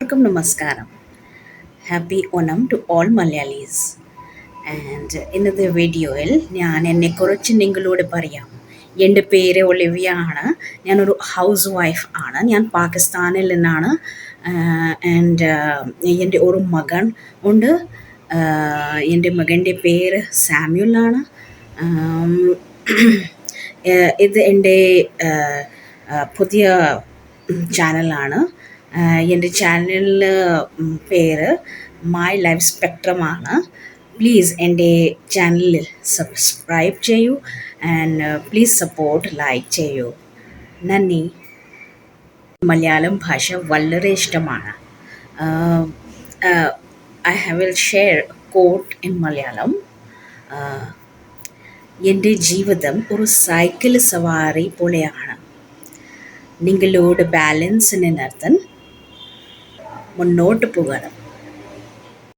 എല്ലാവർക്കും നമസ്കാരം. Happy Onam to all Malayalees. And ഇന്നത്തെ വീഡിയോയിൽ ഞാൻ എന്നെക്കുറിച്ച് നിങ്ങളോട് പറയാം. എൻ്റെ പേര് ഒളിവിയ ആണ്. ഞാനൊരു ഹൗസ് വൈഫ് ആണ്. ഞാൻ പാകിസ്ഥാനിൽ നിന്നാണ്. ആൻഡ് എൻ്റെ ഒരു മകൻ ഉണ്ട്. എൻ്റെ മകൻ്റെ പേര് സാമ്യുലാണ്. ഇത് എൻ്റെ പുതിയ ചാനലാണ്. എൻ്റെ ചാനലിൽ പേര് മൈ ലൈഫ് സ്പെക്ട്രമാണ്. പ്ലീസ് എൻ്റെ ചാനലിൽ സബ്സ്ക്രൈബ് ചെയ്യൂ ആൻഡ് പ്ലീസ് സപ്പോർട്ട് ലൈക്ക് ചെയ്യൂ. നന്ദി. മലയാളം ഭാഷ വളരെ ഇഷ്ടമാണ്. I will share quote in Malayalam. എൻ്റെ ജീവിതം ഒരു സൈക്കിൾ സവാരി പോലെയാണ്. നിങ്ങളോട് ബാലൻസ് നിലനിർത്താൻ മുന്നോട്ട് പോകണം.